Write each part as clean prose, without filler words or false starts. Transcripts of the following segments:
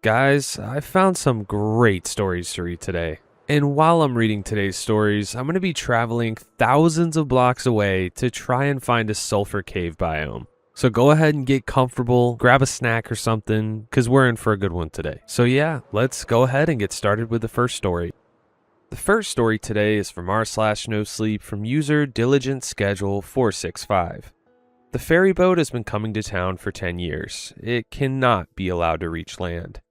Guys, I found some great stories to read today. And while I'm reading today's stories, I'm going to be traveling thousands of blocks away to try and find a sulfur cave biome. So go ahead and get comfortable, grab a snack or something, because we're in for a good one today. So yeah, let's go ahead and get started with the first story. The first story today is from r/nosleep from user Diligent Schedule 465. The ferry boat has been coming to town for 10 years. It cannot be allowed to reach land.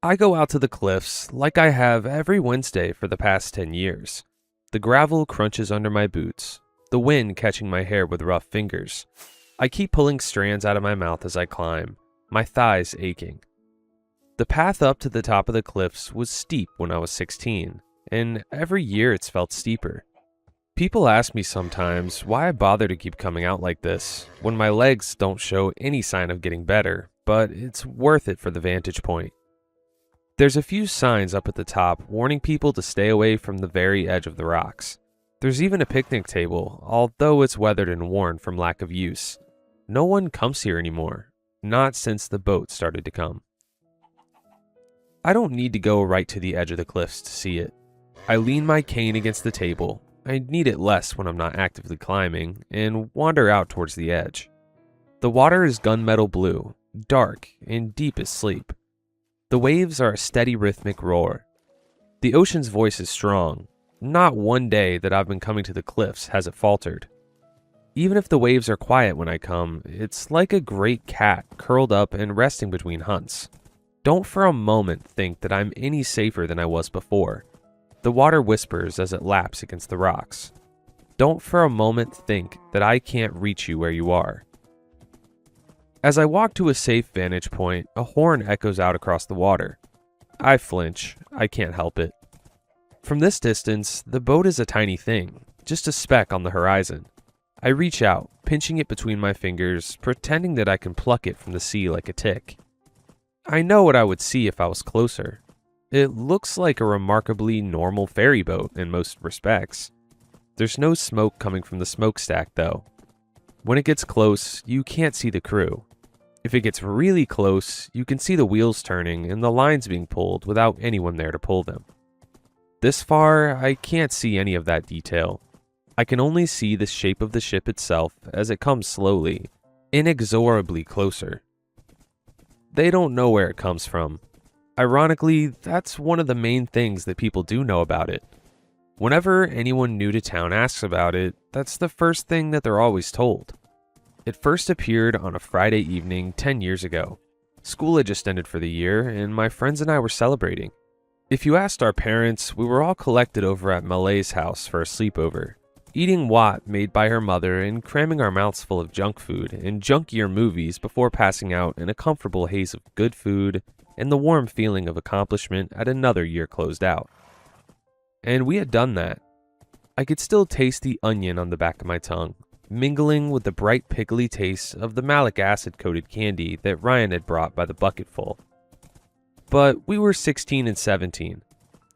I go out to the cliffs like I have every Wednesday for the past 10 years. The gravel crunches under my boots, the wind catching my hair with rough fingers. I keep pulling strands out of my mouth as I climb, my thighs aching. The path up to the top of the cliffs was steep when I was 16, and every year it's felt steeper. People ask me sometimes why I bother to keep coming out like this when my legs don't show any sign of getting better, but it's worth it for the vantage point. There's a few signs up at the top warning people to stay away from the very edge of the rocks. There's even a picnic table, although it's weathered and worn from lack of use. No one comes here anymore, not since the boat started to come. I don't need to go right to the edge of the cliffs to see it. I lean my cane against the table. I need it less when I'm not actively climbing, and wander out towards the edge. The water is gunmetal blue, dark, and deep as sleep. The waves are a steady rhythmic roar. The ocean's voice is strong. Not one day that I've been coming to the cliffs has it faltered. Even if the waves are quiet when I come, it's like a great cat curled up and resting between hunts. Don't for a moment think that I'm any safer than I was before. The water whispers as it laps against the rocks. Don't for a moment think that I can't reach you where you are. As I walk to a safe vantage point, a horn echoes out across the water. I flinch. I can't help it. From this distance, the boat is a tiny thing, just a speck on the horizon. I reach out, pinching it between my fingers, pretending that I can pluck it from the sea like a tick. I know what I would see if I was closer. It looks like a remarkably normal ferry boat in most respects. There's no smoke coming from the smokestack though. When it gets close, you can't see the crew. If it gets really close, you can see the wheels turning and the lines being pulled without anyone there to pull them. This far, I can't see any of that detail. I can only see the shape of the ship itself as it comes slowly, inexorably closer. They don't know where it comes from. Ironically, that's one of the main things that people do know about it. Whenever anyone new to town asks about it, that's the first thing that they're always told. It first appeared on a Friday evening 10 years ago. School had just ended for the year, and my friends and I were celebrating. If you asked our parents, we were all collected over at Malay's house for a sleepover, eating wat made by her mother and cramming our mouths full of junk food and junkier movies before passing out in a comfortable haze of good food and the warm feeling of accomplishment at another year closed out. And we had done that. I could still taste the onion on the back of my tongue, mingling with the bright pickly taste of the malic acid-coated candy that Ryan had brought by the bucketful. But we were 16 and 17,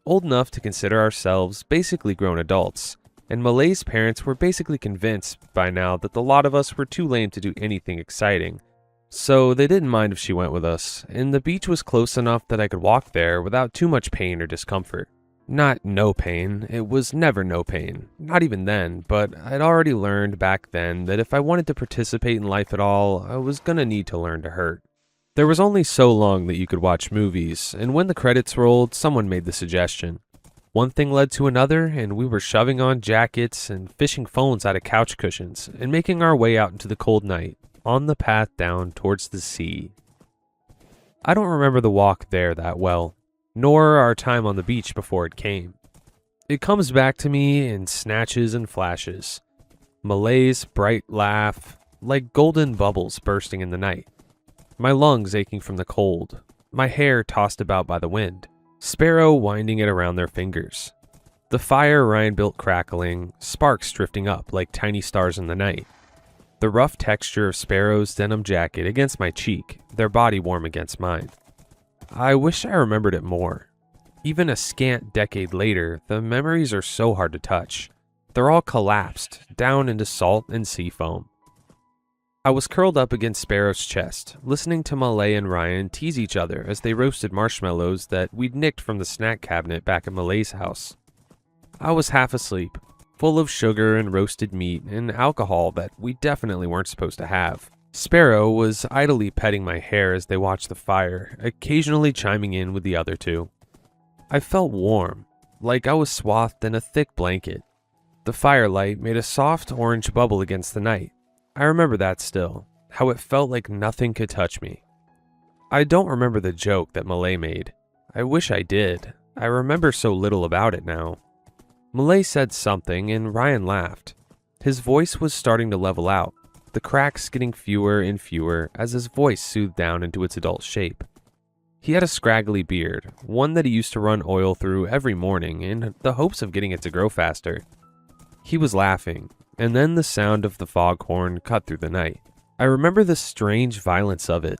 old enough to consider ourselves basically grown adults, and Malay's parents were basically convinced by now that the lot of us were too lame to do anything exciting, so they didn't mind if she went with us, and the beach was close enough that I could walk there without too much pain or discomfort. Not no pain, it was never no pain, not even then, but I'd already learned back then that if I wanted to participate in life at all, I was gonna need to learn to hurt. There was only so long that you could watch movies, and when the credits rolled, someone made the suggestion. One thing led to another, and we were shoving on jackets and fishing phones out of couch cushions and making our way out into the cold night, on the path down towards the sea. I don't remember the walk there that well, nor our time on the beach before it came. It comes back to me in snatches and flashes. Malay's bright laugh, like golden bubbles bursting in the night. My lungs aching from the cold, my hair tossed about by the wind, Sparrow winding it around their fingers. The fire Ryan built crackling, sparks drifting up like tiny stars in the night. The rough texture of Sparrow's denim jacket against my cheek, their body warm against mine. I wish I remembered it more. Even a scant decade later, the memories are so hard to touch. They're all collapsed down into salt and sea foam. I was curled up against Sparrow's chest, listening to Malay and Ryan tease each other as they roasted marshmallows that we'd nicked from the snack cabinet back at Malay's house. I was half asleep, full of sugar and roasted meat and alcohol that we definitely weren't supposed to have. Sparrow was idly petting my hair as they watched the fire, occasionally chiming in with the other two. I felt warm, like I was swathed in a thick blanket. The firelight made a soft orange bubble against the night. I remember that still, how it felt like nothing could touch me. I don't remember the joke that Malay made. I wish I did. I remember so little about it now. Malay said something and Ryan laughed. His voice was starting to level out, the cracks getting fewer and fewer as his voice soothed down into its adult shape. He had a scraggly beard, one that he used to run oil through every morning in the hopes of getting it to grow faster. He was laughing, and then the sound of the foghorn cut through the night. I remember the strange violence of it,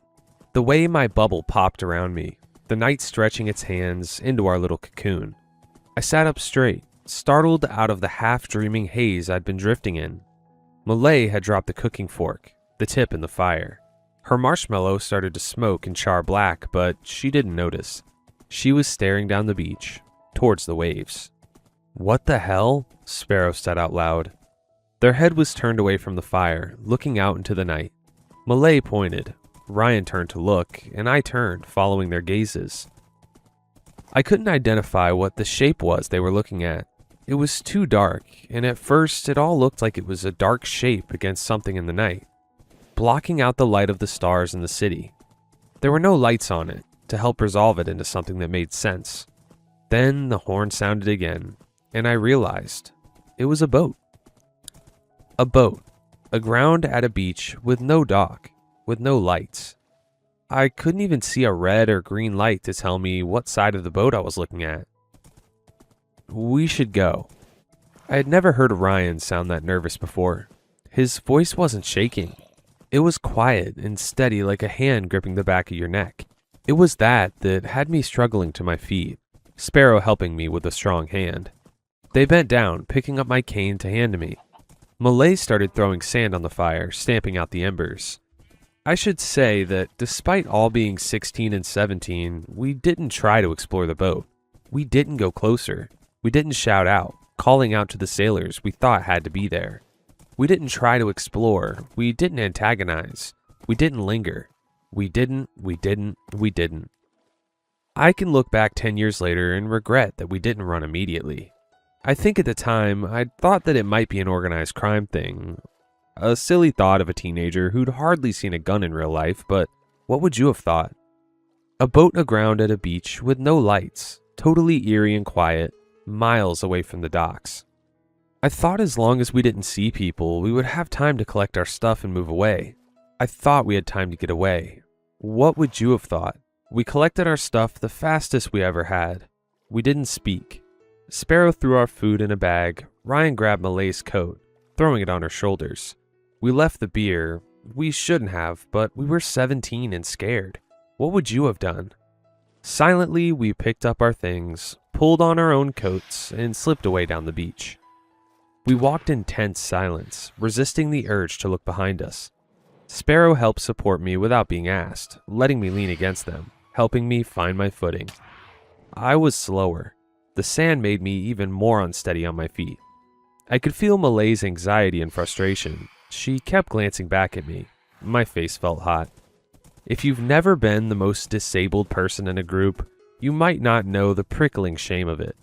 the way my bubble popped around me, the night stretching its hands into our little cocoon. I sat up straight, startled out of the half-dreaming haze I'd been drifting in. Malay had dropped the cooking fork, the tip in the fire. Her marshmallow started to smoke and char black, but she didn't notice. She was staring down the beach, towards the waves. "What the hell?" Sparrow said out loud. Their head was turned away from the fire, looking out into the night. Malay pointed. Ryan turned to look, and I turned, following their gazes. I couldn't identify what the shape was they were looking at. It was too dark, and at first it all looked like it was a dark shape against something in the night, blocking out the light of the stars in the city. There were no lights on it to help resolve it into something that made sense. Then the horn sounded again, and I realized it was a boat. A boat, aground at a beach with no dock, with no lights. I couldn't even see a red or green light to tell me what side of the boat I was looking at. "We should go." I had never heard Ryan sound that nervous before. His voice wasn't shaking. It was quiet and steady like a hand gripping the back of your neck. It was that had me struggling to my feet, Sparrow helping me with a strong hand. They bent down, picking up my cane to hand to me. Malay started throwing sand on the fire, stamping out the embers. I should say that despite all being 16 and 17, we didn't try to explore the boat. We didn't go closer. We didn't shout out, calling out to the sailors we thought had to be there. We didn't try to explore. We didn't antagonize. We didn't linger. We didn't. I can look back 10 years later and regret that we didn't run immediately. I think at the time, I'd thought that it might be an organized crime thing. A silly thought of a teenager who'd hardly seen a gun in real life, but what would you have thought? A boat aground at a beach with no lights, totally eerie and quiet, miles away from the docks. I thought as long as we didn't see people, we would have time to collect our stuff and move away. I thought we had time to get away. What would you have thought? We collected our stuff the fastest we ever had. We didn't speak. Sparrow threw our food in a bag. Ryan grabbed Malay's coat, throwing it on her shoulders. We left the beer. We shouldn't have, but we were 17 and scared. What would you have done? Silently, we picked up our things, pulled on our own coats, and slipped away down the beach. We walked in tense silence, resisting the urge to look behind us. Sparrow helped support me without being asked, letting me lean against them, helping me find my footing. I was slower. The sand made me even more unsteady on my feet. I could feel Malay's anxiety and frustration. She kept glancing back at me. My face felt hot. If you've never been the most disabled person in a group, you might not know the prickling shame of it.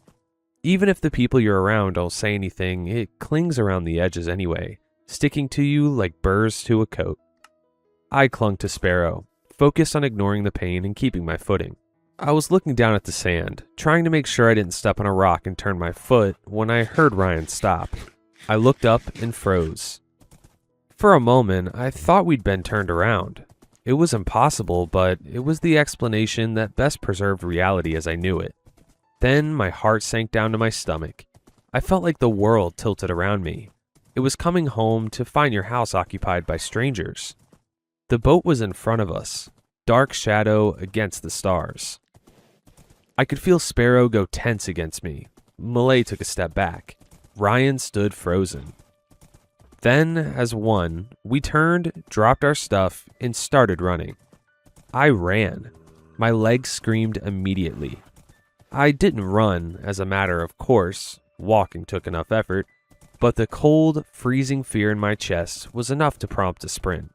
Even if the people you're around don't say anything, it clings around the edges anyway, sticking to you like burrs to a coat. I clung to Sparrow, focused on ignoring the pain and keeping my footing. I was looking down at the sand, trying to make sure I didn't step on a rock and turn my foot when I heard Ryan stop. I looked up and froze. For a moment, I thought we'd been turned around. It was impossible, but it was the explanation that best preserved reality as I knew it. Then my heart sank down to my stomach. I felt like the world tilted around me. It was coming home to find your house occupied by strangers. The boat was in front of us, dark shadow against the stars. I could feel Sparrow go tense against me. Malay took a step back. Ryan stood frozen. Then, as one, we turned, dropped our stuff, and started running. I ran. My legs screamed immediately. I didn't run as a matter of course, walking took enough effort, but the cold, freezing fear in my chest was enough to prompt a sprint.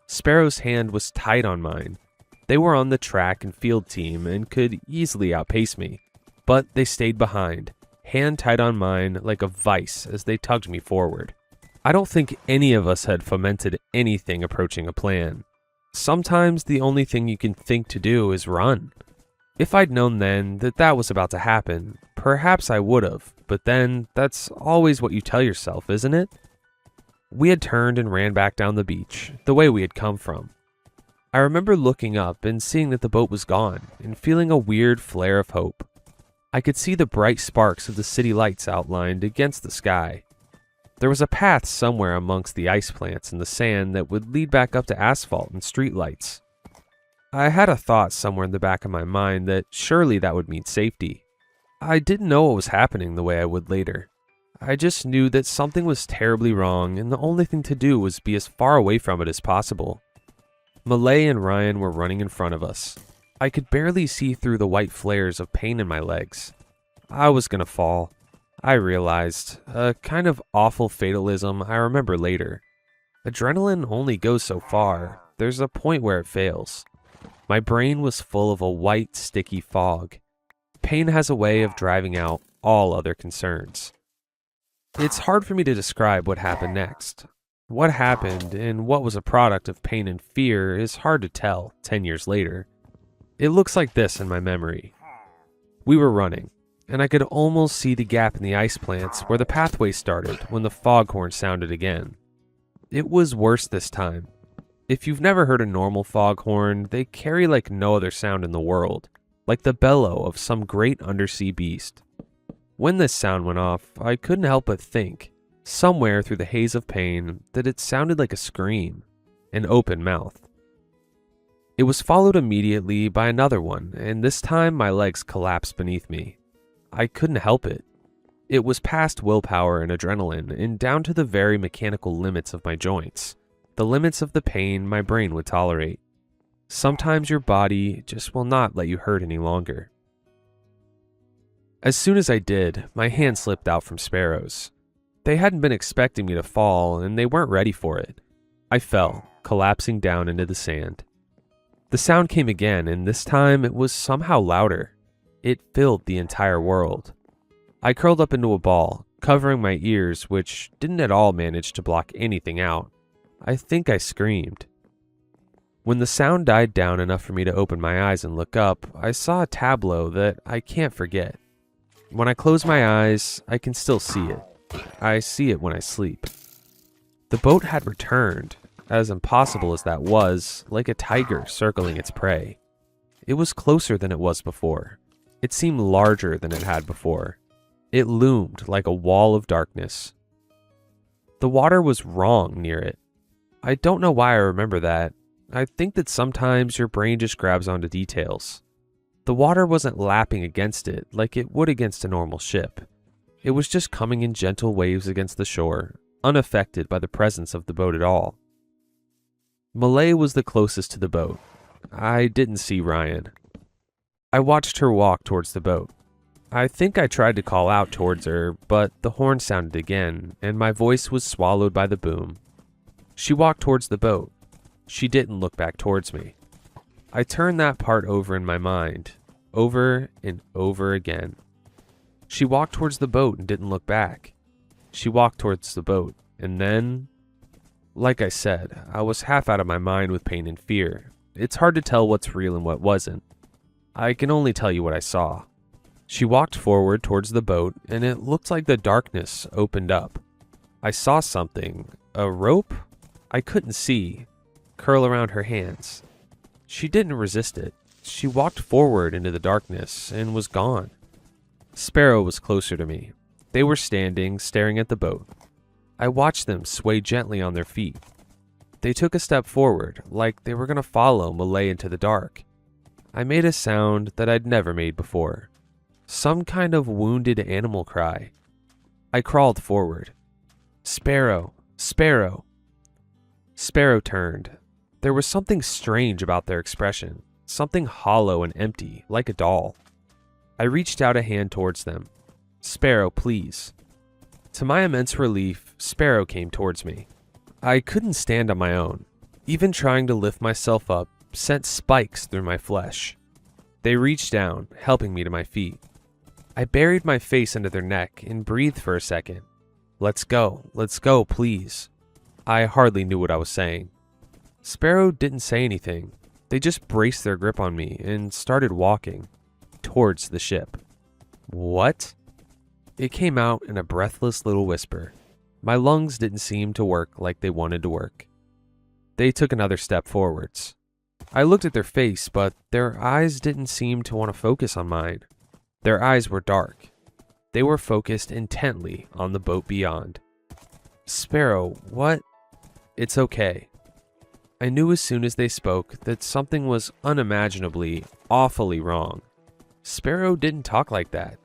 Sparrow's hand was tight on mine. They were on the track and field team and could easily outpace me, but they stayed behind, hand tight on mine like a vice as they tugged me forward. I don't think any of us had fomented anything approaching a plan. Sometimes the only thing you can think to do is run. If I'd known then that that was about to happen, perhaps I would have, but then that's always what you tell yourself, isn't it? We had turned and ran back down the beach, the way we had come from. I remember looking up and seeing that the boat was gone and feeling a weird flare of hope. I could see the bright sparks of the city lights outlined against the sky. There was a path somewhere amongst the ice plants and the sand that would lead back up to asphalt and streetlights. I had a thought somewhere in the back of my mind that surely that would mean safety. I didn't know what was happening the way I would later. I just knew that something was terribly wrong and the only thing to do was be as far away from it as possible. Malay and Ryan were running in front of us. I could barely see through the white flares of pain in my legs. I was gonna fall. I realized, a kind of awful fatalism I remember later. Adrenaline only goes so far. There's a point where it fails. My brain was full of a white, sticky fog. Pain has a way of driving out all other concerns. It's hard for me to describe what happened next. What happened and what was a product of pain and fear is hard to tell 10 years later. It looks like this in my memory. We were running, and I could almost see the gap in the ice plants where the pathway started when the foghorn sounded again. It was worse this time. If you've never heard a normal foghorn, they carry like no other sound in the world, like the bellow of some great undersea beast. When this sound went off, I couldn't help but think, somewhere through the haze of pain, that it sounded like a scream, an open mouth. It was followed immediately by another one, and this time my legs collapsed beneath me. I couldn't help it. It was past willpower and adrenaline, and down to the very mechanical limits of my joints, the limits of the pain my brain would tolerate. Sometimes your body just will not let you hurt any longer. As soon as I did, my hand slipped out from Sparrow's. They hadn't been expecting me to fall, and they weren't ready for it. I fell, collapsing down into the sand. The sound came again, and this time it was somehow louder. It filled the entire world. I curled up into a ball, covering my ears, which didn't at all manage to block anything out. I think I screamed. When the sound died down enough for me to open my eyes and look up, I saw a tableau that I can't forget. When I close my eyes, I can still see it. I see it when I sleep. The boat had returned, as impossible as that was, like a tiger circling its prey. It was closer than it was before. It seemed larger than it had before. It loomed like a wall of darkness. The water was wrong near it. I don't know why I remember that. I think that sometimes your brain just grabs onto details. The water wasn't lapping against it like it would against a normal ship. It was just coming in gentle waves against the shore, unaffected by the presence of the boat at all. Malay was the closest to the boat. I didn't see Ryan. I watched her walk towards the boat. I think I tried to call out towards her, but the horn sounded again, and my voice was swallowed by the boom. She walked towards the boat. She didn't look back towards me. I turned that part over in my mind, over and over again. She walked towards the boat and didn't look back. She walked towards the boat, and then, like I said, I was half out of my mind with pain and fear. It's hard to tell what's real and what wasn't. I can only tell you what I saw. She walked forward towards the boat, and it looked like the darkness opened up. I saw something, a rope? I couldn't see, curl around her hands. She didn't resist it. She walked forward into the darkness and was gone. Sparrow was closer to me. They were standing, staring at the boat. I watched them sway gently on their feet. They took a step forward, like they were going to follow Malay into the dark. I made a sound that I'd never made before. Some kind of wounded animal cry. I crawled forward. Sparrow, Sparrow. Sparrow turned. There was something strange about their expression, something hollow and empty, like a doll. I reached out a hand towards them. Sparrow, please. To my immense relief, Sparrow came towards me. I couldn't stand on my own. Even trying to lift myself up sent spikes through my flesh. They reached down, helping me to my feet. I buried my face into their neck and breathed for a second. Let's go, please. I hardly knew what I was saying. Sparrow didn't say anything. They just braced their grip on me and started walking towards the ship. What? It came out in a breathless little whisper. My lungs didn't seem to work like they wanted to work. They took another step forwards. I looked at their face, but their eyes didn't seem to want to focus on mine. Their eyes were dark. They were focused intently on the boat beyond. Sparrow, what? It's okay. I knew as soon as they spoke that something was unimaginably, awfully wrong. Sparrow didn't talk like that.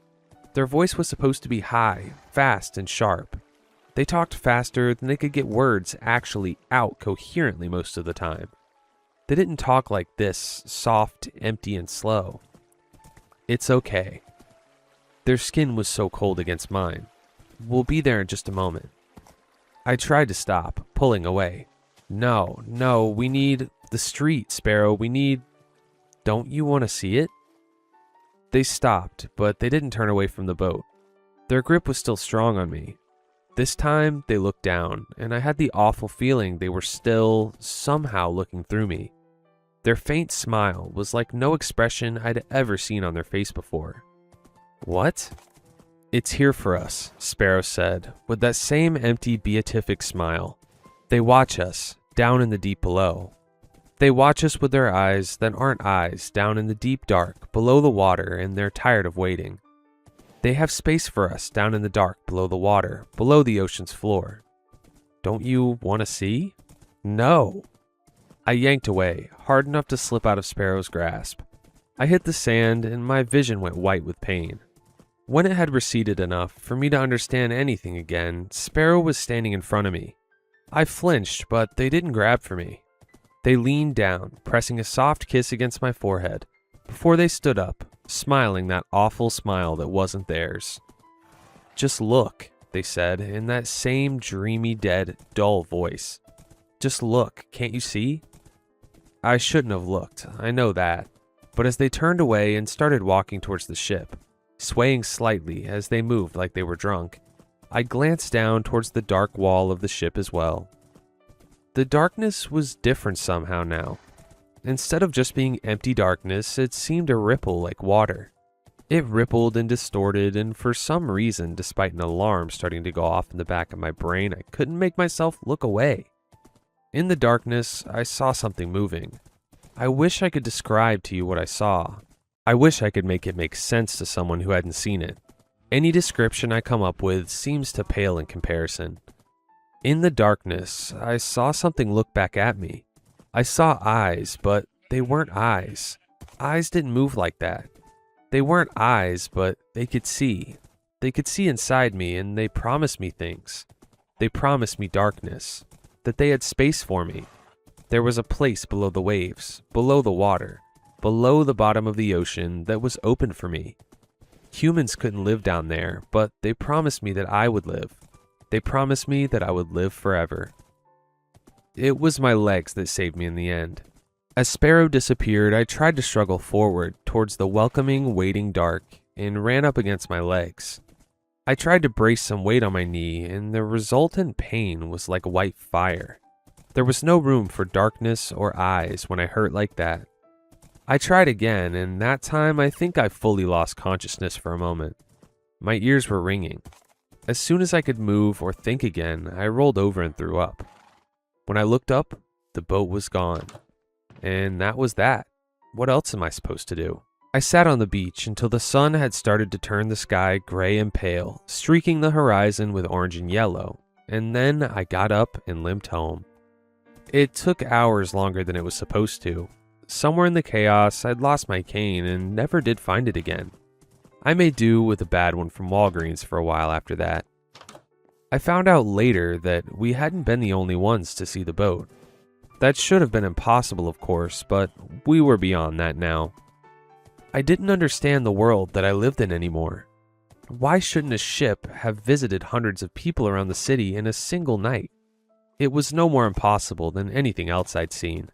Their voice was supposed to be high, fast, and sharp. They talked faster than they could get words actually out coherently most of the time. They didn't talk like this, soft, empty, and slow. It's okay. Their skin was so cold against mine. We'll be there in just a moment. I tried to stop, pulling away. No, we need the street, Sparrow. Don't you want to see it? They stopped, but they didn't turn away from the boat. Their grip was still strong on me. This time, they looked down, and I had the awful feeling they were still, somehow, looking through me. Their faint smile was like no expression I'd ever seen on their face before. What? It's here for us, Sparrow said, with that same empty beatific smile. They watch us, down in the deep below. They watch us with their eyes that aren't eyes, down in the deep dark, below the water, and they're tired of waiting. They have space for us down in the dark, below the water, below the ocean's floor. Don't you want to see? No. I yanked away, hard enough to slip out of Sparrow's grasp. I hit the sand, and my vision went white with pain. When it had receded enough for me to understand anything again, Sparrow was standing in front of me. I flinched, but they didn't grab for me. They leaned down, pressing a soft kiss against my forehead, before they stood up, smiling that awful smile that wasn't theirs. Just look, they said, in that same dreamy, dead, dull voice. Just look, can't you see? I shouldn't have looked, I know that, but as they turned away and started walking towards the ship, swaying slightly as they moved like they were drunk, I glanced down towards the dark wall of the ship as well. The darkness was different somehow now. Instead of just being empty darkness, it seemed to ripple like water. It rippled and distorted, and for some reason, despite an alarm starting to go off in the back of my brain, I couldn't make myself look away. In the darkness, I saw something moving. I wish I could describe to you what I saw. I wish I could make it make sense to someone who hadn't seen it. Any description I come up with seems to pale in comparison. In the darkness, I saw something look back at me. I saw eyes, but they weren't eyes. Eyes didn't move like that. They weren't eyes, but they could see. They could see inside me, and they promised me things. They promised me darkness, that they had space for me. There was a place below the waves, below the water, below the bottom of the ocean that was open for me. Humans couldn't live down there, but they promised me that I would live. They promised me that I would live forever. It was my legs that saved me in the end. As Sparrow disappeared, I tried to struggle forward towards the welcoming, waiting dark and ran up against my legs. I tried to brace some weight on my knee, and the resultant pain was like white fire. There was no room for darkness or eyes when I hurt like that. I tried again, and that time I think I fully lost consciousness for a moment. My ears were ringing. As soon as I could move or think again, I rolled over and threw up. When I looked up, the boat was gone. And that was that. What else am I supposed to do? I sat on the beach until the sun had started to turn the sky gray and pale, streaking the horizon with orange and yellow, and then I got up and limped home. It took hours longer than it was supposed to. Somewhere in the chaos, I'd lost my cane and never did find it again. I made do with a bad one from Walgreens for a while after that. I found out later that we hadn't been the only ones to see the boat. That should have been impossible, of course, but we were beyond that now. I didn't understand the world that I lived in anymore. Why shouldn't a ship have visited hundreds of people around the city in a single night? It was no more impossible than anything else I'd seen.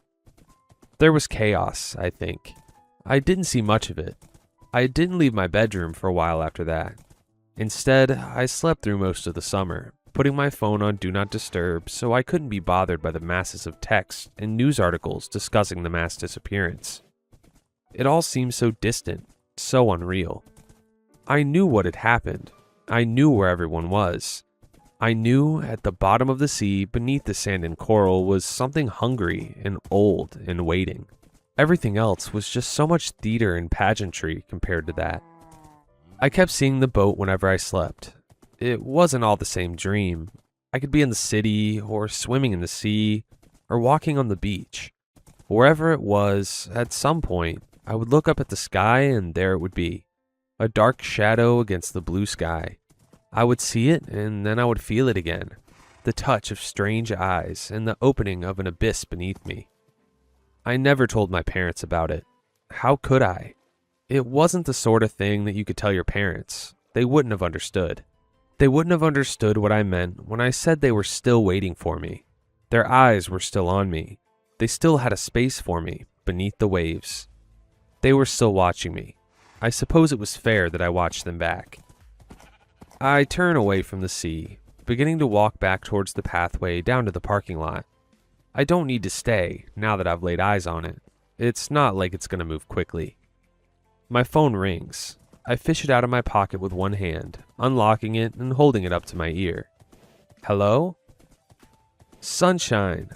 There was chaos, I think. I didn't see much of it. I didn't leave my bedroom for a while after that. Instead, I slept through most of the summer, putting my phone on Do Not Disturb so I couldn't be bothered by the masses of texts and news articles discussing the mass disappearance. It all seemed so distant, so unreal. I knew what had happened. I knew where everyone was. I knew at the bottom of the sea, beneath the sand and coral, was something hungry and old and waiting. Everything else was just so much theater and pageantry compared to that. I kept seeing the boat whenever I slept. It wasn't all the same dream. I could be in the city, or swimming in the sea, or walking on the beach. Wherever it was, at some point, I would look up at the sky and there it would be. A dark shadow against the blue sky. I would see it and then I would feel it again. The touch of strange eyes and the opening of an abyss beneath me. I never told my parents about it. How could I? It wasn't the sort of thing that you could tell your parents. They wouldn't have understood. They wouldn't have understood what I meant when I said they were still waiting for me. Their eyes were still on me. They still had a space for me beneath the waves. They were still watching me. I suppose it was fair that I watched them back. I turn away from the sea, beginning to walk back towards the pathway down to the parking lot. I don't need to stay now that I've laid eyes on it. It's not like it's going to move quickly. My phone rings. I fish it out of my pocket with one hand, unlocking it and holding it up to my ear. Hello? Sunshine.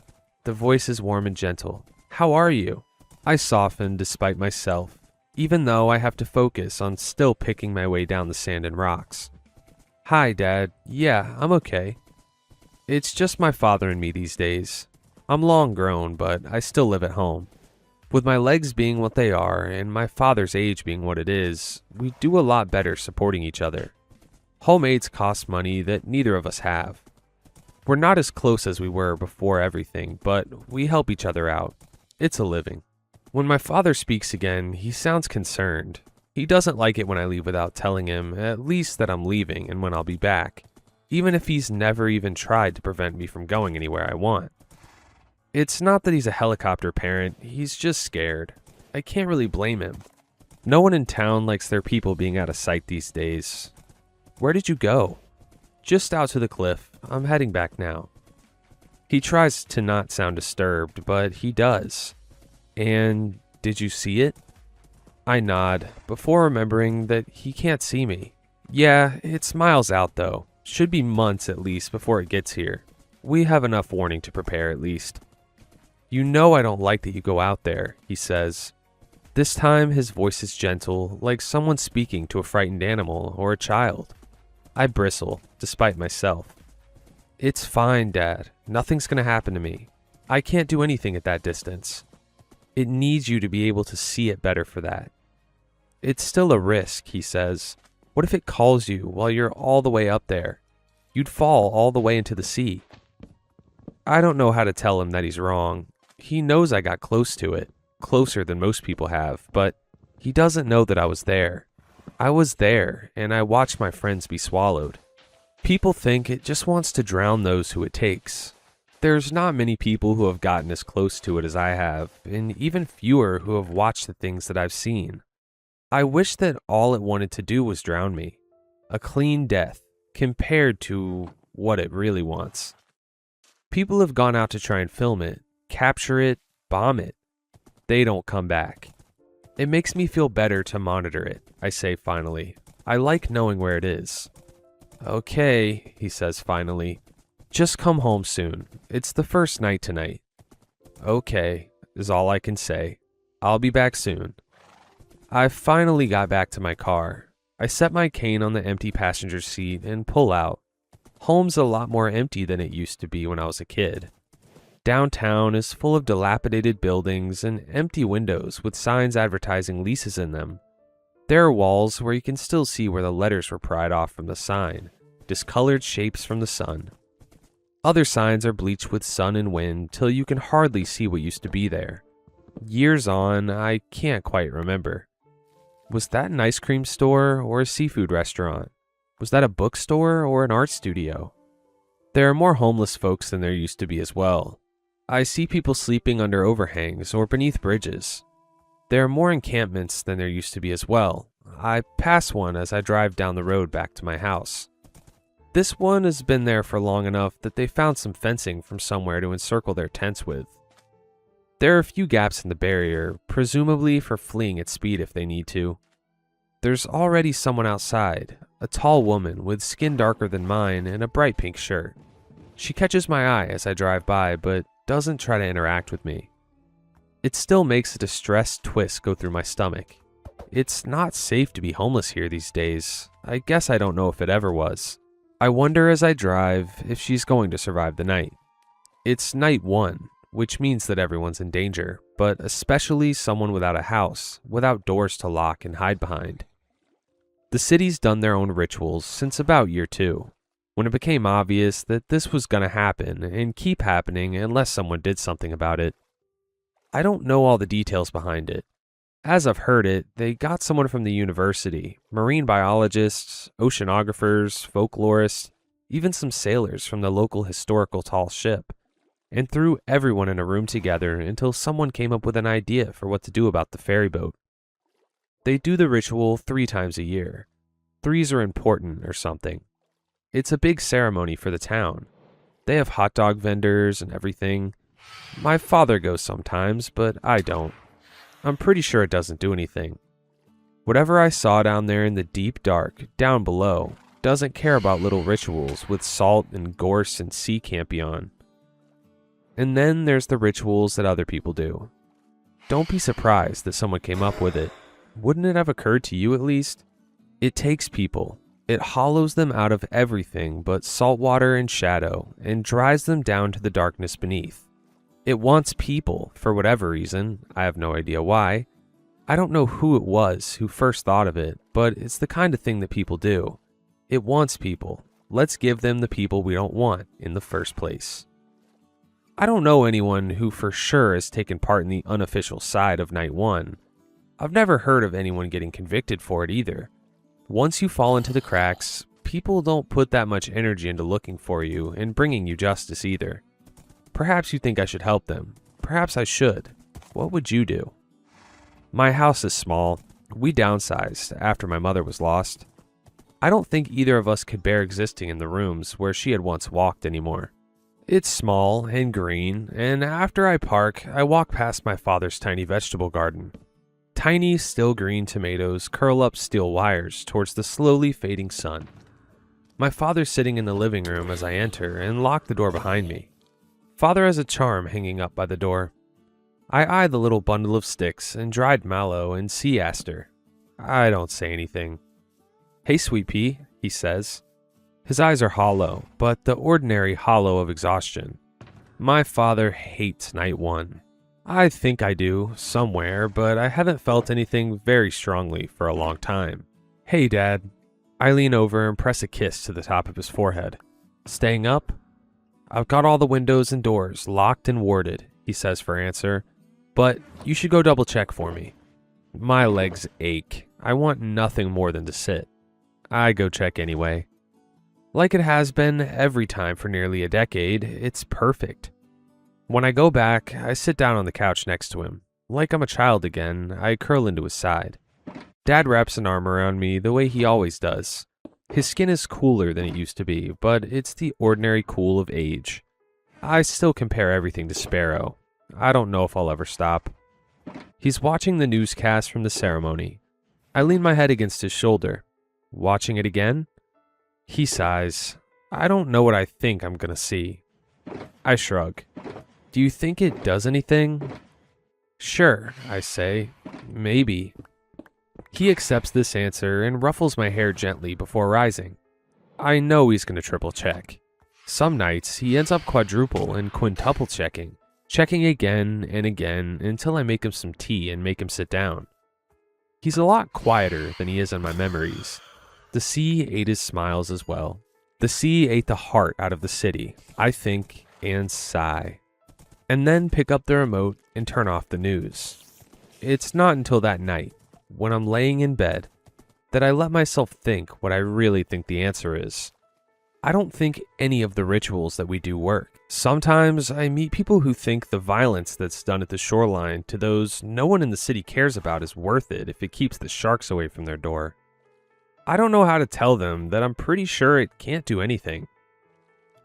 The voice is warm and gentle. How are you? I soften despite myself, even though I have to focus on still picking my way down the sand and rocks. Hi, Dad. Yeah, I'm okay. It's just my father and me these days. I'm long grown, but I still live at home. With my legs being what they are, and my father's age being what it is, we do a lot better supporting each other. Homemades cost money that neither of us have. We're not as close as we were before everything, but we help each other out. It's a living. When my father speaks again, he sounds concerned. He doesn't like it when I leave without telling him at least that I'm leaving and when I'll be back, even if he's never even tried to prevent me from going anywhere I want. It's not that he's a helicopter parent, he's just scared. I can't really blame him. No one in town likes their people being out of sight these days. Where did you go? Just out to the cliff. I'm heading back now. He tries to not sound disturbed, but he does. And did you see it? I nod, before remembering that he can't see me. Yeah, it's miles out though. Should be months at least before it gets here. We have enough warning to prepare at least. You know I don't like that you go out there, he says. This time his voice is gentle, like someone speaking to a frightened animal or a child. I bristle, despite myself. It's fine, Dad. Nothing's gonna happen to me. I can't do anything at that distance. It needs you to be able to see it better for that. It's still a risk, he says. What if it calls you while you're all the way up there? You'd fall all the way into the sea. I don't know how to tell him that he's wrong. He knows I got close to it, closer than most people have, but he doesn't know that I was there. I was there, and I watched my friends be swallowed. People think it just wants to drown those who it takes. There's not many people who have gotten as close to it as I have, and even fewer who have watched the things that I've seen. I wish that all it wanted to do was drown me. A clean death, compared to what it really wants. People have gone out to try and film it, capture it, bomb it. They don't come back. It makes me feel better to monitor it, I say finally. I like knowing where it is. Okay, he says finally. Just come home soon. It's the first night tonight. Okay, is all I can say. I'll be back soon. I finally got back to my car. I set my cane on the empty passenger seat and pull out. Home's a lot more empty than it used to be when I was a kid. Downtown is full of dilapidated buildings and empty windows with signs advertising leases in them. There are walls where you can still see where the letters were pried off from the sign, discolored shapes from the sun. Other signs are bleached with sun and wind till you can hardly see what used to be there. Years on, I can't quite remember. Was that an ice cream store or a seafood restaurant? Was that a bookstore or an art studio? There are more homeless folks than there used to be as well. I see people sleeping under overhangs or beneath bridges. There are more encampments than there used to be as well. I pass one as I drive down the road back to my house. This one has been there for long enough that they found some fencing from somewhere to encircle their tents with. There are a few gaps in the barrier, presumably for fleeing at speed if they need to. There's already someone outside, a tall woman with skin darker than mine and a bright pink shirt. She catches my eye as I drive by, but doesn't try to interact with me. It still makes a distressed twist go through my stomach. It's not safe to be homeless here these days. I guess I don't know if it ever was. I wonder as I drive if she's going to survive the night. It's night 1, which means that everyone's in danger, but especially someone without a house, without doors to lock and hide behind. The city's done their own rituals since about year 2, when it became obvious that this was going to happen and keep happening unless someone did something about it. I don't know all the details behind it. As I've heard it, they got someone from the university, marine biologists, oceanographers, folklorists, even some sailors from the local historical tall ship, and threw everyone in a room together until someone came up with an idea for what to do about the ferry boat. They do the ritual 3 times a year. 3s are important or something. It's a big ceremony for the town. They have hot dog vendors and everything. My father goes sometimes, but I don't. I'm pretty sure it doesn't do anything. Whatever I saw down there in the deep dark, down below, doesn't care about little rituals with salt and gorse and sea campion. And then there's the rituals that other people do. Don't be surprised that someone came up with it. Wouldn't it have occurred to you at least? It takes people. It hollows them out of everything but salt water and shadow and dries them down to the darkness beneath. It wants people, for whatever reason. I have no idea why. I don't know who it was who first thought of it, but it's the kind of thing that people do. It wants people. Let's give them the people we don't want in the first place. I don't know anyone who for sure has taken part in the unofficial side of Night 1. I've never heard of anyone getting convicted for it either. Once you fall into the cracks, people don't put that much energy into looking for you and bringing you justice either. Perhaps you think I should help them. Perhaps I should. What would you do? My house is small. We downsized after my mother was lost. I don't think either of us could bear existing in the rooms where she had once walked anymore. It's small and green, and after I park, I walk past my father's tiny vegetable garden. Tiny, still green tomatoes curl up steel wires towards the slowly fading sun. My father's sitting in the living room as I enter and lock the door behind me. Father has a charm hanging up by the door. I eye the little bundle of sticks and dried mallow and sea aster. I don't say anything. "Hey, sweet pea," he says. His eyes are hollow, but the ordinary hollow of exhaustion. My father hates Night 1. I think I do, somewhere, but I haven't felt anything very strongly for a long time. "Hey, Dad." I lean over and press a kiss to the top of his forehead. "Staying up?" "I've got all the windows and doors locked and warded," he says for answer, "but you should go double check for me." My legs ache. I want nothing more than to sit. I go check anyway. Like it has been every time for nearly a decade, it's perfect. When I go back, I sit down on the couch next to him. Like I'm a child again, I curl into his side. Dad wraps an arm around me the way he always does. His skin is cooler than it used to be, but it's the ordinary cool of age. I still compare everything to Sparrow. I don't know if I'll ever stop. He's watching the newscast from the ceremony. I lean my head against his shoulder. Watching it again? He sighs. I don't know what I think I'm gonna see. I shrug. "Do you think it does anything?" "Sure," I say. "Maybe." He accepts this answer and ruffles my hair gently before rising. I know he's going to triple check. Some nights he ends up quadruple and quintuple checking again and again until I make him some tea and make him sit down. He's a lot quieter than he is in my memories. The sea ate his smiles as well. The sea ate the heart out of the city, I think, and sigh. And then pick up the remote and turn off the news. It's not until that night, when I'm laying in bed, that I let myself think what I really think the answer is. I don't think any of the rituals that we do work. Sometimes I meet people who think the violence that's done at the shoreline to those no one in the city cares about is worth it if it keeps the sharks away from their door. I don't know how to tell them that I'm pretty sure it can't do anything.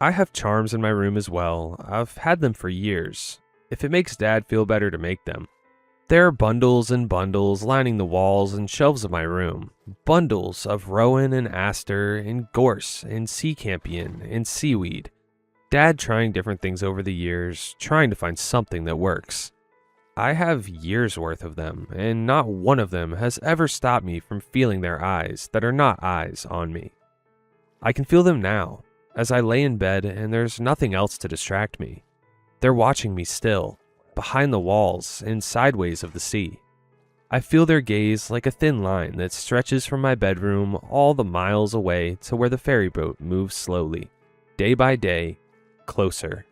I have charms in my room as well. I've had them for years. If it makes Dad feel better to make them. There are bundles and bundles lining the walls and shelves of my room. Bundles of rowan and aster and gorse and sea campion and seaweed. Dad trying different things over the years, trying to find something that works. I have years worth of them, and not one of them has ever stopped me from feeling their eyes that are not eyes on me. I can feel them now, as I lay in bed and there's nothing else to distract me. They're watching me still, behind the walls and sideways of the sea. I feel their gaze like a thin line that stretches from my bedroom all the miles away to where the ferry boat moves slowly, day by day, closer.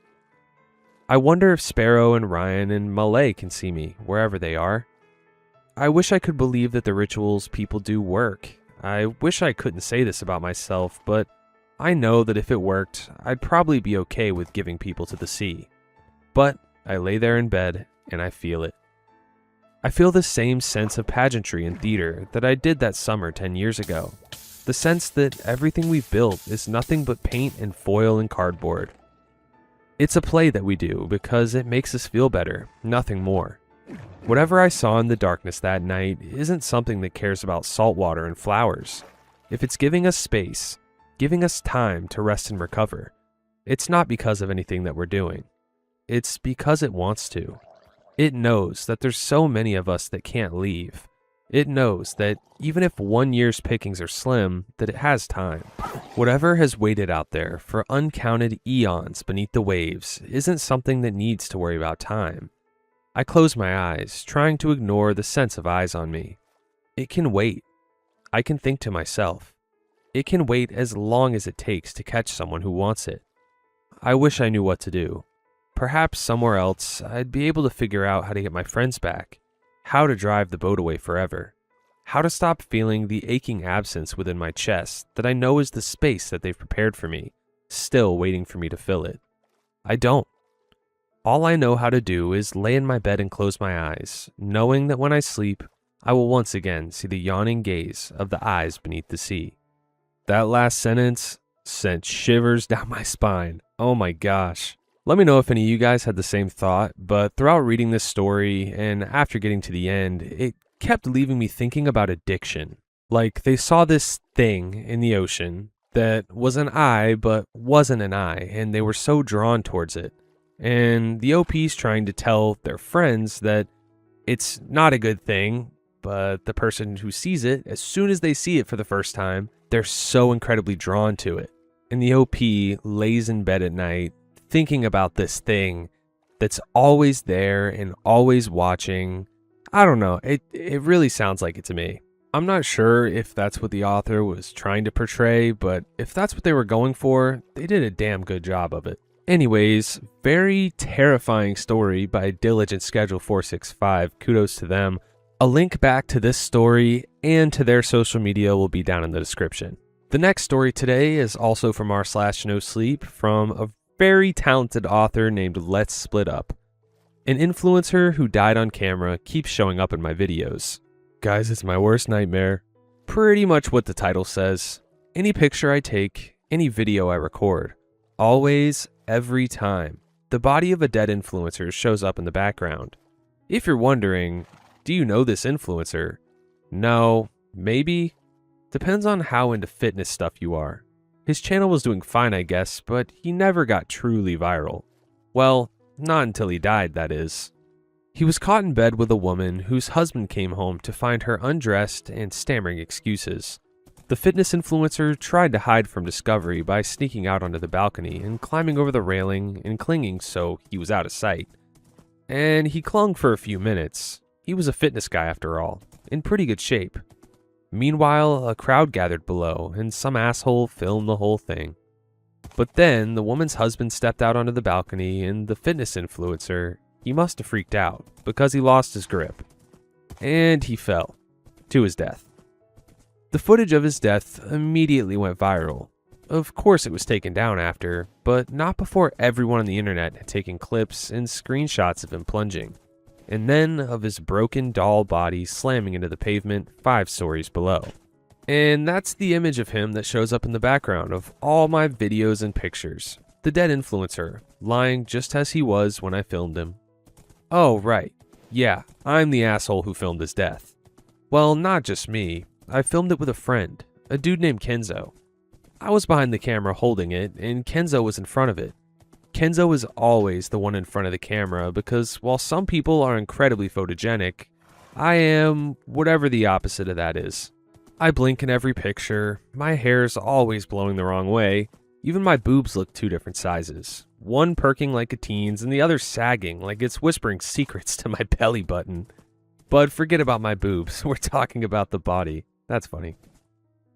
I wonder if Sparrow and Ryan and Malay can see me wherever they are. I wish I could believe that the rituals people do work. I wish I couldn't say this about myself, but I know that if it worked, I'd probably be okay with giving people to the sea. But I lay there in bed and I feel it. I feel the same sense of pageantry in theater that I did that summer 10 years ago. The sense that everything we've built is nothing but paint and foil and cardboard. It's a play that we do because it makes us feel better, nothing more. Whatever I saw in the darkness that night isn't something that cares about salt water and flowers. If it's giving us space, giving us time to rest and recover, it's not because of anything that we're doing. It's because it wants to. It knows that there's so many of us that can't leave. It knows that even if 1 year's pickings are slim, that it has time. Whatever has waited out there for uncounted eons beneath the waves isn't something that needs to worry about time. I close my eyes, trying to ignore the sense of eyes on me. It can wait. I can think to myself. It can wait as long as it takes to catch someone who wants it. I wish I knew what to do. Perhaps somewhere else I'd be able to figure out how to get my friends back. How to drive the boat away forever. How to stop feeling the aching absence within my chest that I know is the space that they've prepared for me, still waiting for me to fill it. I don't. All I know how to do is lay in my bed and close my eyes, knowing that when I sleep, I will once again see the yawning gaze of the eyes beneath the sea. That last sentence sent shivers down my spine. Oh my gosh. Let me know if any of you guys had the same thought, but throughout reading this story and after getting to the end, it kept leaving me thinking about addiction. Like they saw this thing in the ocean that was an eye but wasn't an eye, and they were so drawn towards it. And the OP's trying to tell their friends that it's not a good thing, but the person who sees it, as soon as they see it for the first time, they're so incredibly drawn to it. And the OP lays in bed at night thinking about this thing that's always there and always watching. I don't know, it really sounds like it to me. I'm not sure if that's what the author was trying to portray, but if that's what they were going for, they did a damn good job of it. Anyways, very terrifying story by Diligent Schedule 465. Kudos to them. A link back to this story and to their social media will be down in the description. The next story today is also from r/NoSleep from a very talented author named Let's Split Up. An influencer who died on camera keeps showing up in my videos. Guys, it's my worst nightmare. Pretty much what the title says. Any picture I take, any video I record, always, every time, the body of a dead influencer shows up in the background. If you're wondering, do you know this influencer? No, maybe. Depends on how into fitness stuff you are. His channel was doing fine, I guess, but he never got truly viral. Well, not until he died, that is. He was caught in bed with a woman whose husband came home to find her undressed and stammering excuses. The fitness influencer tried to hide from discovery by sneaking out onto the balcony and climbing over the railing and clinging so he was out of sight. And he clung for a few minutes. He was a fitness guy after all, in pretty good shape. Meanwhile, a crowd gathered below, and some asshole filmed the whole thing. But then the woman's husband stepped out onto the balcony, and the fitness influencer, he must have freaked out because he lost his grip. And he fell to his death. The footage of his death immediately went viral. Of course it was taken down after, but not before everyone on the internet had taken clips and screenshots of him plunging, and then of his broken doll body slamming into the pavement 5 stories below. And that's the image of him that shows up in the background of all my videos and pictures. The dead influencer, lying just as he was when I filmed him. Oh right, yeah, I'm the asshole who filmed his death. Well, not just me. I filmed it with a friend, a dude named Kenzo. I was behind the camera holding it, and Kenzo was in front of it. Kenzo is always the one in front of the camera because while some people are incredibly photogenic, I am whatever the opposite of that is. I blink in every picture, my hair's always blowing the wrong way, even my boobs look 2 different sizes. One perking like a teen's and the other sagging like it's whispering secrets to my belly button. But forget about my boobs, we're talking about the body. That's funny.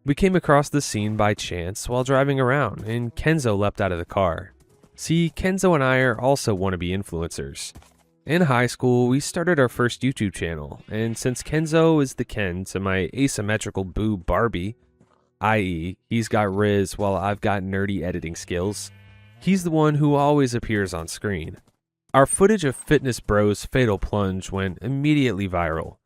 We came across the scene by chance while driving around, and Kenzo leapt out of the car. See, Kenzo and I are also wannabe influencers. In high school, we started our first YouTube channel, and since Kenzo is the Ken to my asymmetrical boob Barbie, i.e., he's got Riz while I've got nerdy editing skills, he's the one who always appears on screen. Our footage of Fitness Bro's fatal plunge went immediately viral.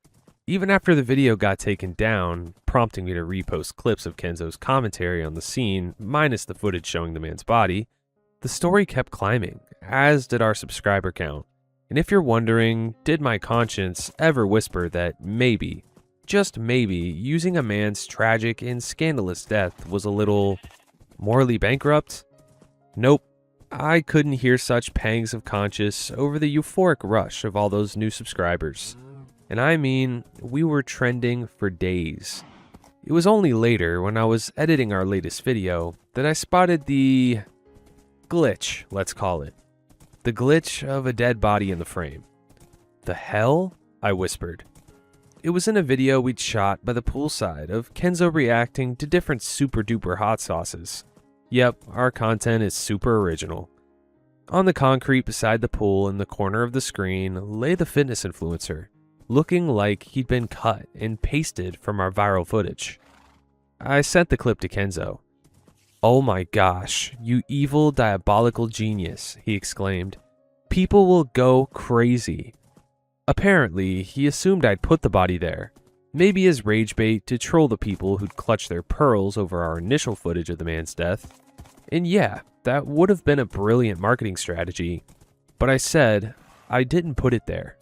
Even after the video got taken down, prompting me to repost clips of Kenzo's commentary on the scene, minus the footage showing the man's body, the story kept climbing, as did our subscriber count. And if you're wondering, did my conscience ever whisper that maybe, just maybe, using a man's tragic and scandalous death was a little morally bankrupt? Nope. I couldn't hear such pangs of conscience over the euphoric rush of all those new subscribers. And I mean, we were trending for days. It was only later, when I was editing our latest video, that I spotted the glitch, let's call it. The glitch of a dead body in the frame. The hell? I whispered. It was in a video we'd shot by the poolside of Kenzo reacting to different super duper hot sauces. Yep, our content is super original. On the concrete beside the pool in the corner of the screen lay the fitness influencer, looking like he'd been cut and pasted from our viral footage. I sent the clip to Kenzo. "Oh my gosh, you evil diabolical genius," he exclaimed. "People will go crazy." Apparently, he assumed I'd put the body there, maybe as rage bait to troll the people who'd clutched their pearls over our initial footage of the man's death. And yeah, that would have been a brilliant marketing strategy, but I said I didn't put it there.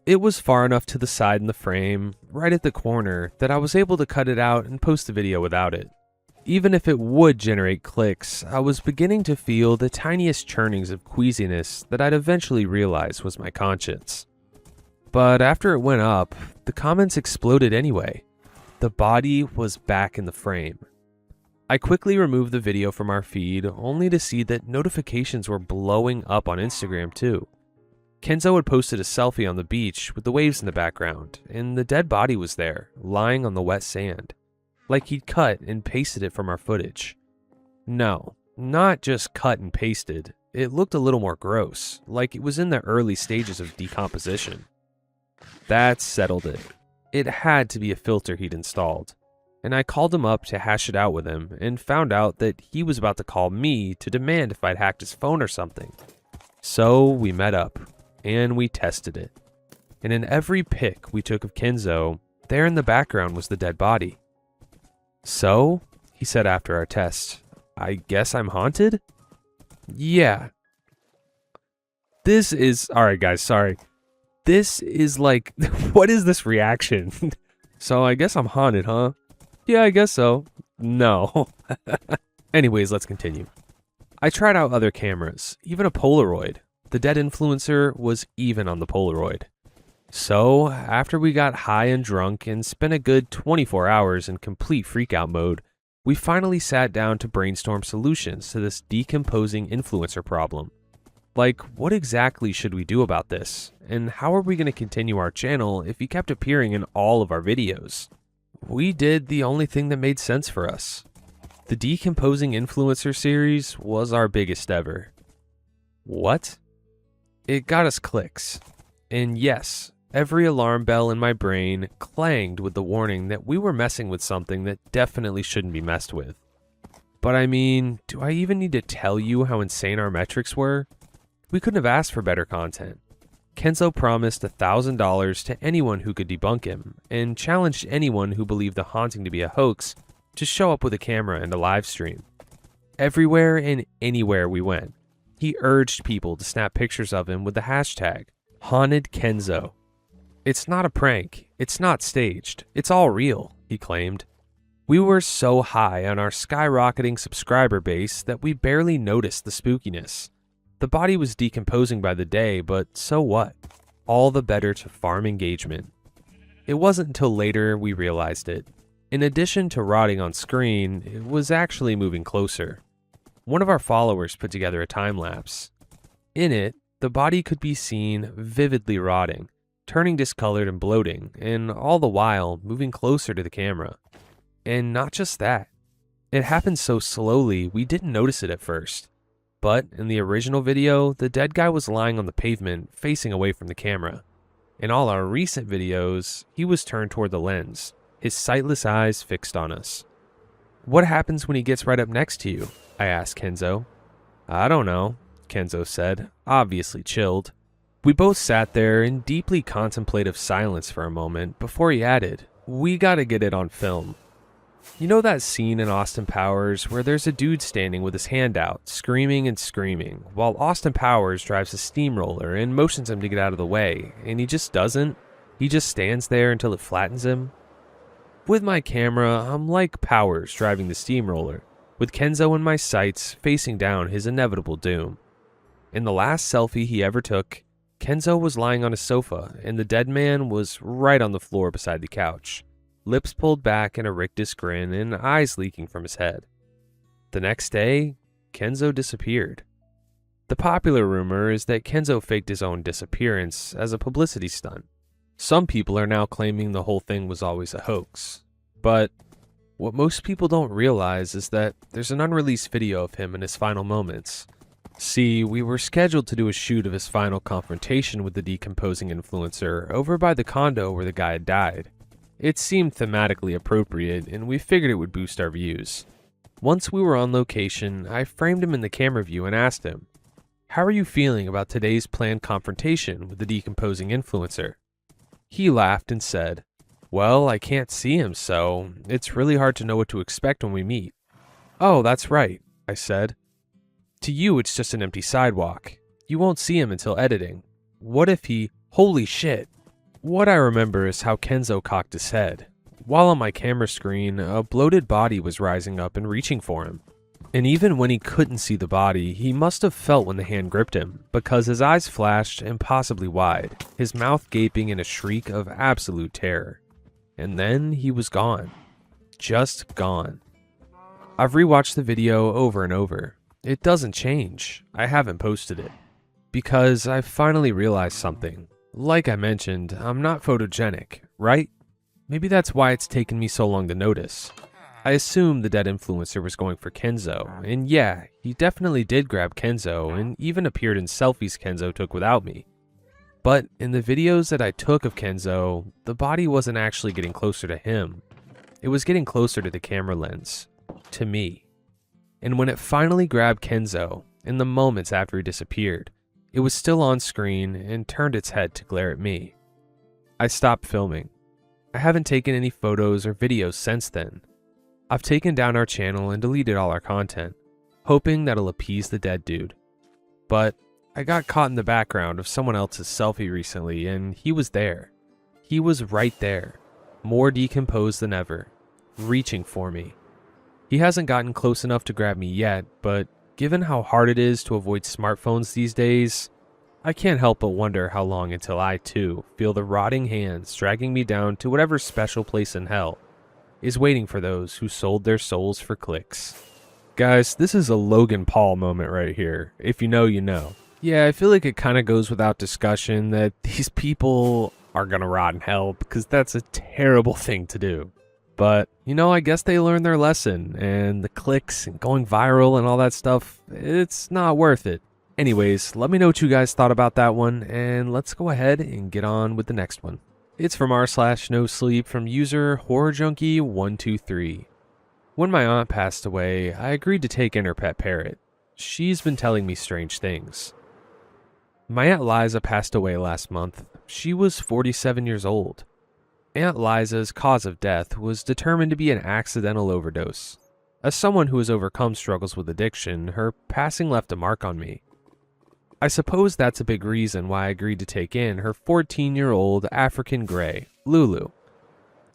It was far enough to the side in the frame, right at the corner, that I was able to cut it out and post the video without it. Even if it would generate clicks, I was beginning to feel the tiniest churnings of queasiness that I'd eventually realize was my conscience. But after it went up, the comments exploded anyway. The body was back in the frame. I quickly removed the video from our feed, only to see that notifications were blowing up on Instagram too. Kenzo had posted a selfie on the beach with the waves in the background, and the dead body was there, lying on the wet sand, like he'd cut and pasted it from our footage. No, not just cut and pasted, it looked a little more gross, like it was in the early stages of decomposition. That settled it. It had to be a filter he'd installed, and I called him up to hash it out with him and found out that he was about to call me to demand if I'd hacked his phone or something. So we met up. And we tested it. And in every pic we took of Kenzo, there in the background was the dead body. "So," he said after our test, "I guess I'm haunted?" Yeah. This is... Alright guys, sorry. This is like... What is this reaction? "So I guess I'm haunted, huh?" "Yeah, I guess so." No. Anyways, let's continue. I tried out other cameras, even a Polaroid. The dead influencer was even on the Polaroid. So, after we got high and drunk and spent a good 24 hours in complete freakout mode, we finally sat down to brainstorm solutions to this decomposing influencer problem. Like, what exactly should we do about this? And how are we going to continue our channel if he kept appearing in all of our videos? We did the only thing that made sense for us. The Decomposing Influencer series was our biggest ever. What? It got us clicks. And yes, every alarm bell in my brain clanged with the warning that we were messing with something that definitely shouldn't be messed with. But I mean, do I even need to tell you how insane our metrics were? We couldn't have asked for better content. Kenzo promised $1,000 to anyone who could debunk him, and challenged anyone who believed the haunting to be a hoax to show up with a camera and a live stream. Everywhere and anywhere we went, he urged people to snap pictures of him with the hashtag #HauntedKenzo. It's not a prank, it's not staged, it's all real, he claimed. We were so high on our skyrocketing subscriber base that we barely noticed the spookiness. The body was decomposing by the day, but so what? All the better to farm engagement. It wasn't until later we realized it. In addition to rotting on screen, it was actually moving closer. One of our followers put together a time-lapse. In it, the body could be seen vividly rotting, turning discolored and bloating, and all the while moving closer to the camera. And not just that. It happened so slowly we didn't notice it at first. But in the original video, the dead guy was lying on the pavement facing away from the camera. In all our recent videos, he was turned toward the lens, his sightless eyes fixed on us. What happens when he gets right up next to you? I asked Kenzo. I don't know, Kenzo said, obviously chilled. We both sat there in deeply contemplative silence for a moment before he added, we gotta get it on film. You know that scene in Austin Powers where there's a dude standing with his hand out, screaming and screaming, while Austin Powers drives a steamroller and motions him to get out of the way, and he just doesn't? He just stands there until it flattens him? With my camera, I'm like Powers driving the steamroller, with Kenzo in my sights facing down his inevitable doom. In the last selfie he ever took, Kenzo was lying on a sofa, and the dead man was right on the floor beside the couch. Lips pulled back in a rictus grin and eyes leaking from his head. The next day, Kenzo disappeared. The popular rumor is that Kenzo faked his own disappearance as a publicity stunt. Some people are now claiming the whole thing was always a hoax. But what most people don't realize is that there's an unreleased video of him in his final moments. See, we were scheduled to do a shoot of his final confrontation with the decomposing influencer over by the condo where the guy had died. It seemed thematically appropriate, and we figured it would boost our views. Once we were on location, I framed him in the camera view and asked him, "How are you feeling about today's planned confrontation with the decomposing influencer?" He laughed and said, "Well, I can't see him, so it's really hard to know what to expect when we meet." "Oh, that's right," I said. "To you, it's just an empty sidewalk. You won't see him until editing. What if he... Holy shit!" What I remember is how Kenzo cocked his head. While on my camera screen, a bloated body was rising up and reaching for him. And even when he couldn't see the body, he must have felt when the hand gripped him, because his eyes flashed impossibly wide, his mouth gaping in a shriek of absolute terror. And then he was gone. Just gone. I've rewatched the video over and over. It doesn't change. I haven't posted it. Because I've finally realized something. Like I mentioned, I'm not photogenic, right? Maybe that's why it's taken me so long to notice. I assumed the dead influencer was going for Kenzo, and yeah, he definitely did grab Kenzo and even appeared in selfies Kenzo took without me. But in the videos that I took of Kenzo, the body wasn't actually getting closer to him. It was getting closer to the camera lens, to me. And when it finally grabbed Kenzo, in the moments after he disappeared, it was still on screen and turned its head to glare at me. I stopped filming. I haven't taken any photos or videos since then. I've taken down our channel and deleted all our content, hoping that'll appease the dead dude. But I got caught in the background of someone else's selfie recently, and he was there. He was right there, more decomposed than ever, reaching for me. He hasn't gotten close enough to grab me yet, but given how hard it is to avoid smartphones these days, I can't help but wonder how long until I, too, feel the rotting hands dragging me down to whatever special place in hell is waiting for those who sold their souls for clicks. Guys, this is a Logan Paul moment right here. If you know, you know. Yeah, I feel like it kind of goes without discussion that these people are gonna rot in hell because that's a terrible thing to do. But, I guess they learned their lesson, and the clicks and going viral and all that stuff, it's not worth it. Anyways, let me know what you guys thought about that one, and let's go ahead and get on with the next one. It's from r/no-sleep from user horrorjunkie123. When my aunt passed away, I agreed to take in her pet parrot. She's been telling me strange things. My Aunt Liza passed away last month. She was 47 years old. Aunt Liza's cause of death was determined to be an accidental overdose. As someone who has overcome struggles with addiction, her passing left a mark on me. I suppose that's a big reason why I agreed to take in her 14-year-old African Grey, Lulu.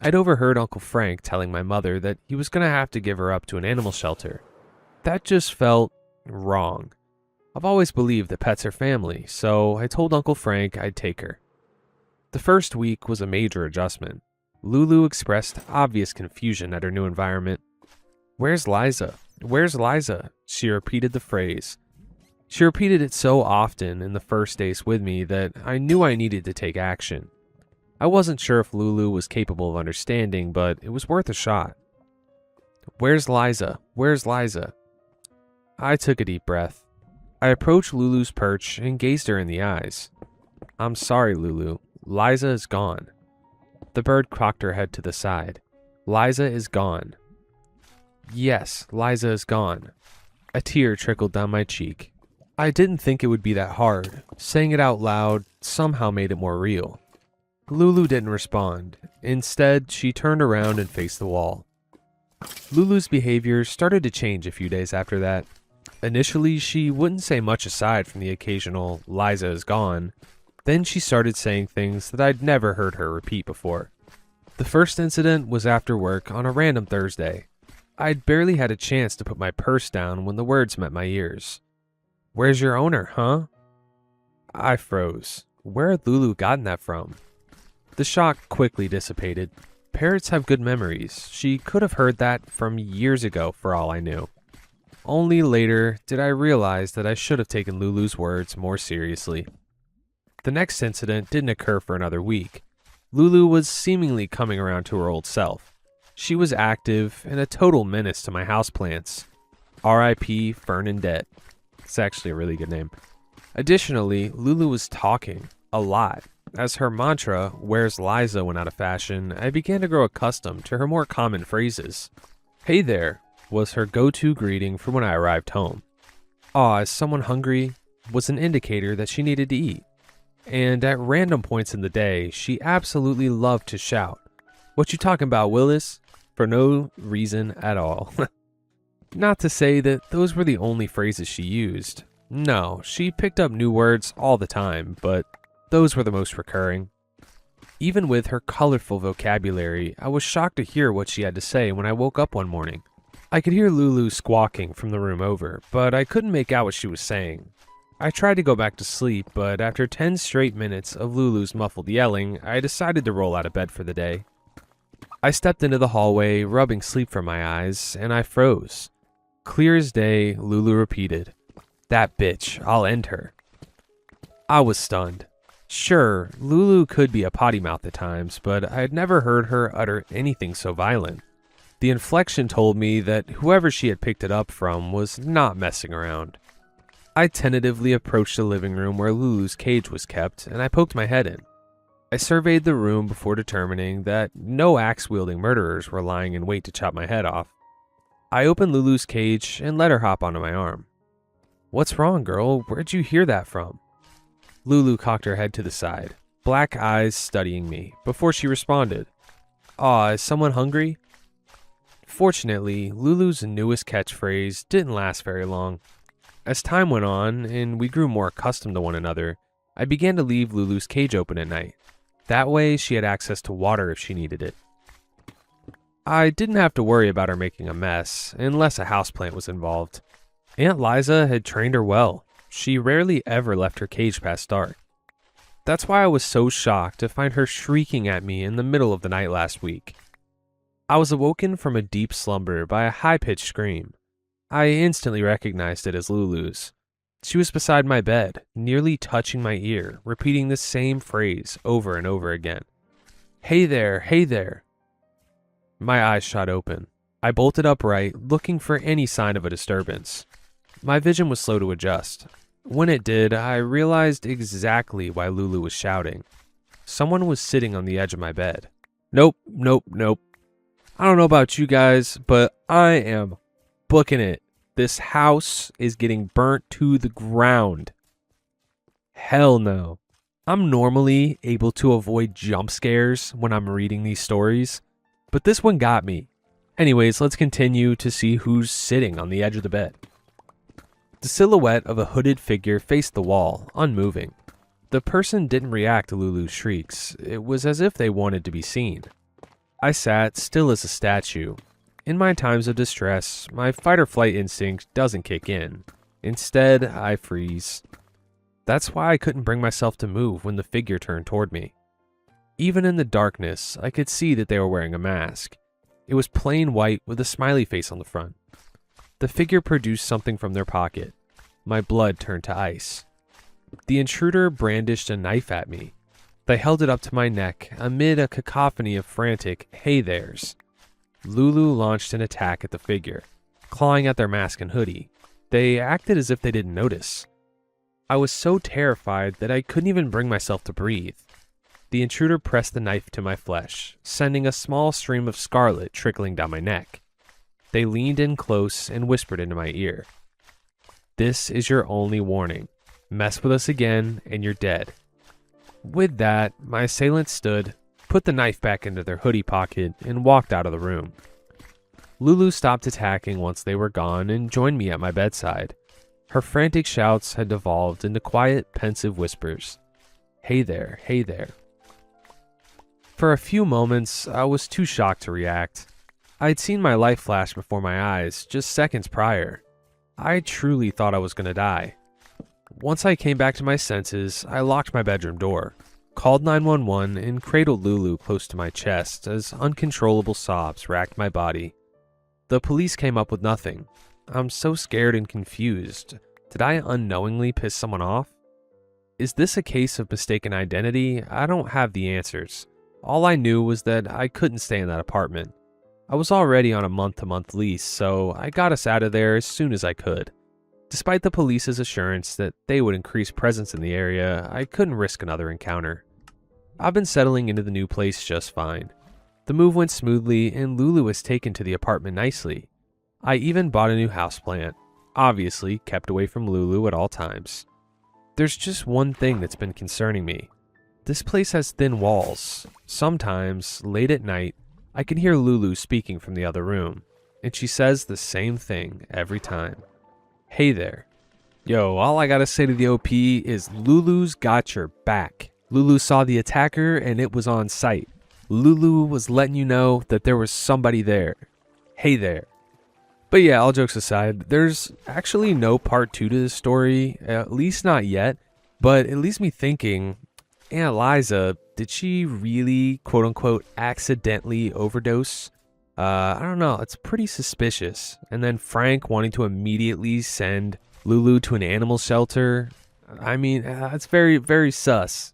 I'd overheard Uncle Frank telling my mother that he was going to have to give her up to an animal shelter. That just felt wrong. I've always believed that pets are family, so I told Uncle Frank I'd take her. The first week was a major adjustment. Lulu expressed obvious confusion at her new environment. "Where's Liza? Where's Liza?" She repeated the phrase. She repeated it so often in the first days with me that I knew I needed to take action. I wasn't sure if Lulu was capable of understanding, but it was worth a shot. "Where's Liza? Where's Liza?" I took a deep breath. I approached Lulu's perch and gazed her in the eyes. "I'm sorry, Lulu. Liza is gone." The bird cocked her head to the side. "Liza is gone." "Yes, Liza is gone." A tear trickled down my cheek. I didn't think it would be that hard. Saying it out loud somehow made it more real. Lulu didn't respond. Instead, she turned around and faced the wall. Lulu's behavior started to change a few days after that. Initially, she wouldn't say much aside from the occasional "Liza is gone." Then she started saying things that I'd never heard her repeat before. The first incident was after work on a random Thursday. I'd barely had a chance to put my purse down when the words met my ears. "Where's your owner, huh?" I froze. Where had Lulu gotten that from? The shock quickly dissipated. Parrots have good memories. She could have heard that from years ago for all I knew. Only later did I realize that I should have taken Lulu's words more seriously. The next incident didn't occur for another week. Lulu was seemingly coming around to her old self. She was active and a total menace to my houseplants. R.I.P. Fern and Det. It's actually a really good name. Additionally, Lulu was talking a lot. As her mantra, "Where's Liza?" went out of fashion, I began to grow accustomed to her more common phrases. "Hey there" was her go-to greeting for when I arrived home. "Aw, is someone hungry?" was an indicator that she needed to eat. And at random points in the day, she absolutely loved to shout, "What you talking about, Willis?" for no reason at all. Not to say that those were the only phrases she used. No, she picked up new words all the time, but those were the most recurring. Even with her colorful vocabulary, I was shocked to hear what she had to say when I woke up one morning. I could hear Lulu squawking from the room over, but I couldn't make out what she was saying. I tried to go back to sleep, but after 10 straight minutes of Lulu's muffled yelling, I decided to roll out of bed for the day. I stepped into the hallway, rubbing sleep from my eyes, and I froze. Clear as day, Lulu repeated, "That bitch, I'll end her." I was stunned. Sure, Lulu could be a potty mouth at times, but I had never heard her utter anything so violent. The inflection told me that whoever she had picked it up from was not messing around. I tentatively approached the living room where Lulu's cage was kept, and I poked my head in. I surveyed the room before determining that no axe-wielding murderers were lying in wait to chop my head off. I opened Lulu's cage and let her hop onto my arm. "What's wrong, girl? Where'd you hear that from?" Lulu cocked her head to the side, black eyes studying me, before she responded, "Aw, is someone hungry?" Fortunately, Lulu's newest catchphrase didn't last very long. As time went on and we grew more accustomed to one another, I began to leave Lulu's cage open at night. That way, she had access to water if she needed it. I didn't have to worry about her making a mess, unless a houseplant was involved. Aunt Liza had trained her well. She rarely ever left her cage past dark. That's why I was so shocked to find her shrieking at me in the middle of the night last week. I was awoken from a deep slumber by a high-pitched scream. I instantly recognized it as Lulu's. She was beside my bed, nearly touching my ear, repeating the same phrase over and over again. "Hey there, hey there." My eyes shot open. I bolted upright, looking for any sign of a disturbance. My vision was slow to adjust. When it did, I realized exactly why Lulu was shouting. Someone was sitting on the edge of my bed. Nope. I don't know about you guys, but I am booking it. This house is getting burnt to the ground. Hell no. I'm normally able to avoid jump scares when I'm reading these stories, but this one got me. Anyways, let's continue to see who's sitting on the edge of the bed. The silhouette of a hooded figure faced the wall, unmoving. The person didn't react to Lulu's shrieks. It was as if they wanted to be seen. I sat still as a statue. In my times of distress, my fight or flight instinct doesn't kick in. Instead, I freeze. That's why I couldn't bring myself to move when the figure turned toward me. Even in the darkness, I could see that they were wearing a mask. It was plain white with a smiley face on the front. The figure produced something from their pocket. My blood turned to ice. The intruder brandished a knife at me. They held it up to my neck amid a cacophony of frantic "hey there's." Lulu launched an attack at the figure, clawing at their mask and hoodie. They acted as if they didn't notice. I was so terrified that I couldn't even bring myself to breathe. The intruder pressed the knife to my flesh, sending a small stream of scarlet trickling down my neck. They leaned in close and whispered into my ear. "This is your only warning. Mess with us again and you're dead." With that, my assailant stood, put the knife back into their hoodie pocket, and walked out of the room. Lulu stopped attacking once they were gone and joined me at my bedside. Her frantic shouts had devolved into quiet, pensive whispers. "Hey there, hey there." For a few moments, I was too shocked to react. I'd seen my life flash before my eyes just seconds prior. I truly thought I was going to die. Once I came back to my senses, I locked my bedroom door, called 911, and cradled Lulu close to my chest as uncontrollable sobs racked my body. The police came up with nothing. I'm so scared and confused. Did I unknowingly piss someone off? Is this a case of mistaken identity? I don't have the answers. All I knew was that I couldn't stay in that apartment. I was already on a month-to-month lease, so I got us out of there as soon as I could. Despite the police's assurance that they would increase presence in the area, I couldn't risk another encounter. I've been settling into the new place just fine. The move went smoothly, and Lulu was taken to the apartment nicely. I even bought a new houseplant, obviously kept away from Lulu at all times. There's just one thing that's been concerning me. This place has thin walls. Sometimes, late at night, I can hear Lulu speaking from the other room, and she says the same thing every time. "Hey there." Yo, all I gotta say to the OP is Lulu's got your back. Lulu saw the attacker and it was on sight. Lulu was letting you know that there was somebody there. Hey there. But yeah, all jokes aside, there's actually no part 2 to this story, at least not yet, but it leaves me thinking, Aunt Liza, did she really, quote unquote, accidentally overdose? I don't know, it's pretty suspicious. And then Frank wanting to immediately send Lulu to an animal shelter. I mean, it's very, very sus.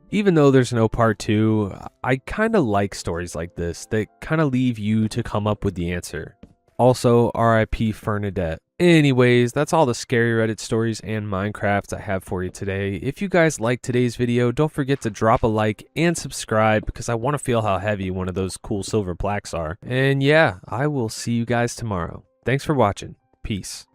Even though there's no part 2, I kind of like stories like this that kind of leave you to come up with the answer. Also, RIP Fernadette. Anyways, that's all the scary Reddit stories and Minecraft I have for you today. If you guys liked today's video, don't forget to drop a like and subscribe because I want to feel how heavy one of those cool silver plaques are. And yeah, I will see you guys tomorrow. Thanks for watching. Peace.